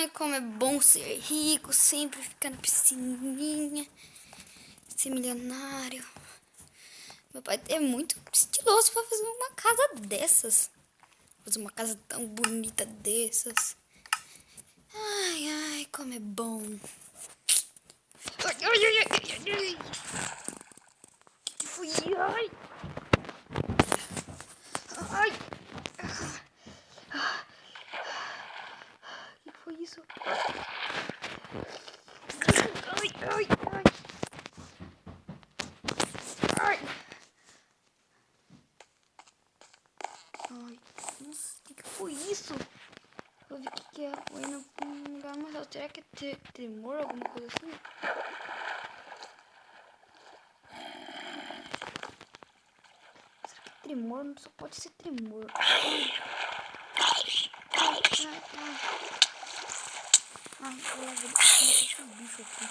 Ai, como é bom ser rico, sempre ficar na piscininha, ser milionário. Meu pai é muito estiloso pra fazer uma casa dessas. Fazer uma casa tão bonita dessas. Ai, ai, como é bom. Ai, ai, ai, ai, ai, ai. Que foi? Ai. Ai. Que foi isso? Ai, ai, ai. Ai. Ai, nossa, o que foi isso? Eu vi o que é. Foi num lugar mais alto. Será que é tremor, alguma coisa assim? Será que é tremor? Não só pode ser tremor. Ai, ai, ai, ai. Ai, eu vou deixar esse bicho aqui.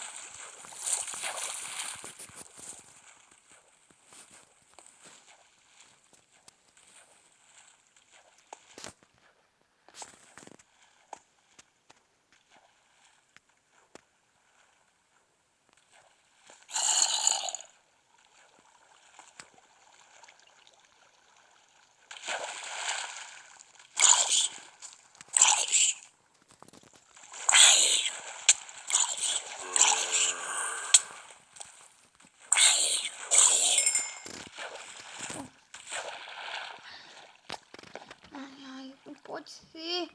Não pode ser.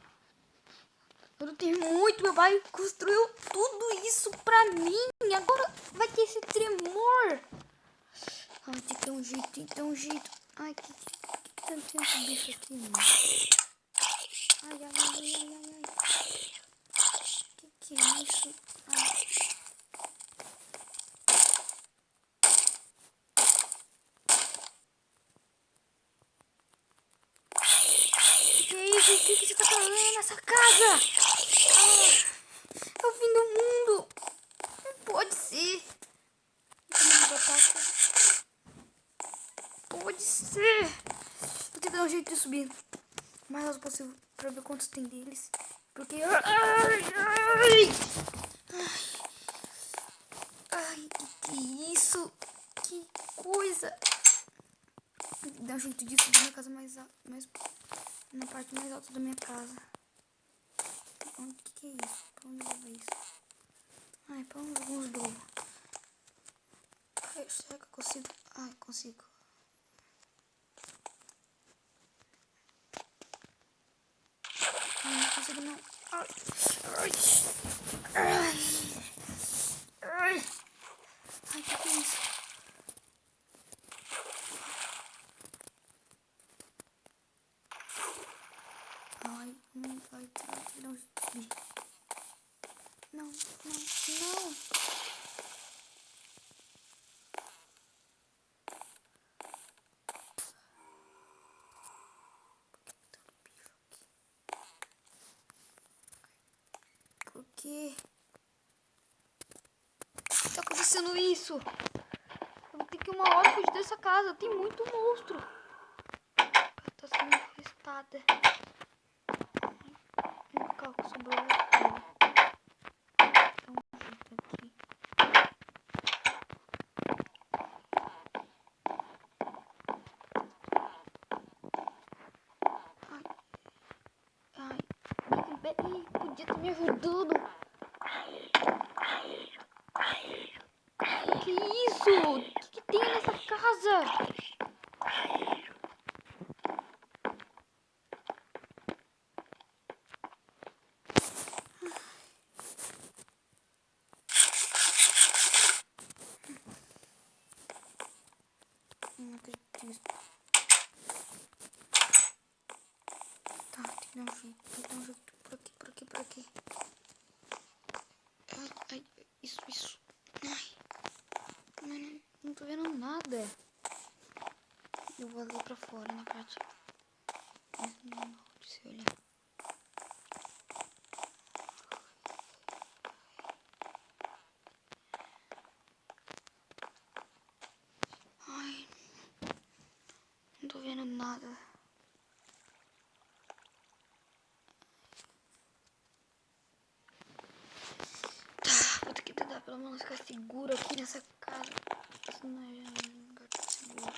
Eu não tenho muito. Meu pai construiu tudo isso pra mim. Agora vai ter esse tremor. Ai, tem que ter um jeito, tem que ter um jeito. Ai, que tanto esse bicho aqui, mano. Ai, ai, ai, ai, ai, ai. Que é isso? Ai. Que é isso? O que você tá fazendo nessa casa? Ah, é o fim do mundo. Não pode ser. Pode ser. Vou tentar dar um jeito de subir o mais alto possível pra ver quantos tem deles. Porque... Ai, ai, ai, que é isso? Que coisa. Vou dar um jeito de subir na casa mais alta. Na parte mais alta da minha casa. Onde que é isso? Pra onde leva isso? Ai, pra onde alguns lobos? Será que eu consigo? Ai, consigo. Ai, não consigo não. Ai, ai, ai, ai. Ai, que é isso? Ai, não vai não subir. Não, não, não. Por que tá acontecendo isso? Eu vou ter que uma hora fugir dessa casa. Tem muito monstro. Ela tá sendo infestada. Um carro que sobrou aqui. Dá um jeito aqui. Ai, Ih, podia estar me ajudando. Que isso? O que tem nessa casa? Não acredito nisso. Tá, tem que dar um jeito. Tem que dar um jeito. Por aqui, por aqui, por aqui. Ai, ai, isso. Ai, mano, não tô vendo nada. Eu vou ali pra fora, na parte. Não, se olhar. Ai, não tô vendo nada. pelo menos ficar seguro aqui nessa casa. Isso não é um lugar seguro.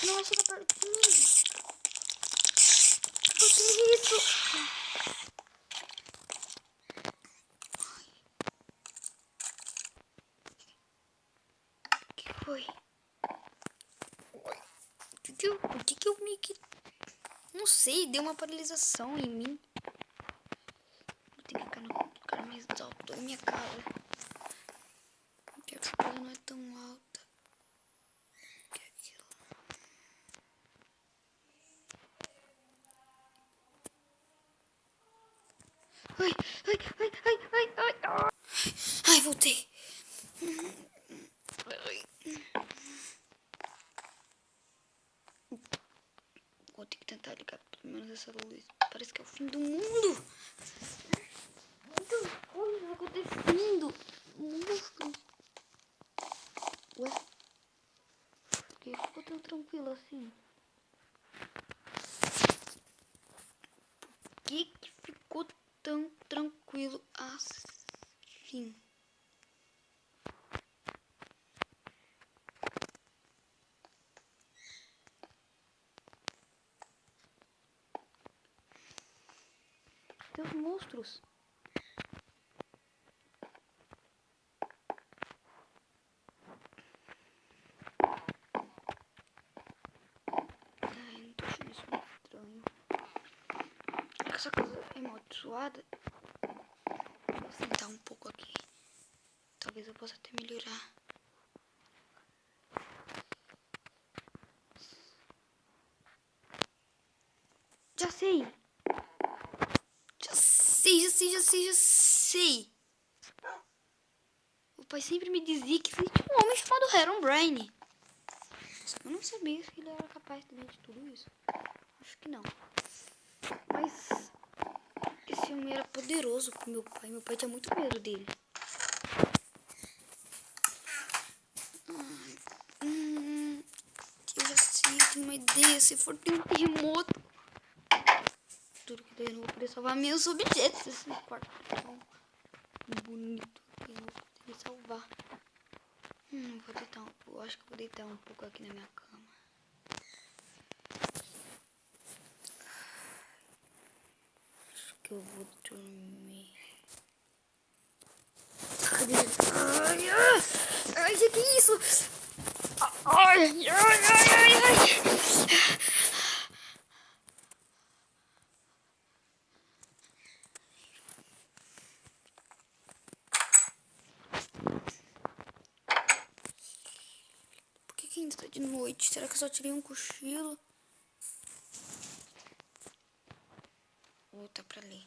Não vai chegar perto de mim. Por que isso? O que foi? Por que eu meio que... Não sei, deu uma paralisação em mim. Vou ter que ficar no lugar mais alto da minha casa. Porque a casa não é tão alta. Que é aquilo. Ai. Ai, voltei. Vou ter que tentar ligar pelo menos essa luz. Parece que é o fim do mundo. Muitas coisas acontecendo. Monstro. Ué? Por que ficou tão tranquilo assim? Por que ficou tão tranquilo assim? Tem os monstros. Ai, não tô achando isso muito estranho. Essa casa é amaldiçoada. Vou sentar um pouco aqui. Talvez eu possa até melhorar. Já sei. O pai sempre me dizia que existia um homem chamado Herobrine. Só que eu não sabia se ele era capaz também de tudo isso. Acho que não. Mas esse homem era poderoso com meu pai. Meu pai tinha muito medo dele. Eu já sei, eu tenho uma ideia. Se for ter um terremoto, tudo que daí eu não vou poder salvar meus objetos. Esse quarto tão bonito aqui, eu não vou poder salvar. Vou deitar eu acho que vou deitar um pouco aqui na minha cama. Acho que eu vou dormir. Cadê? Ai, que é isso? Ai. Por que ainda tá de noite? Será que eu só tirei um cochilo? Vou voltar pra ler.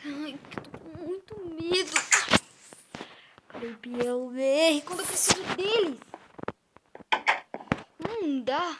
Ai, eu tô com muito medo. Cadê o Biel BR? Quando eu preciso deles? Não dá.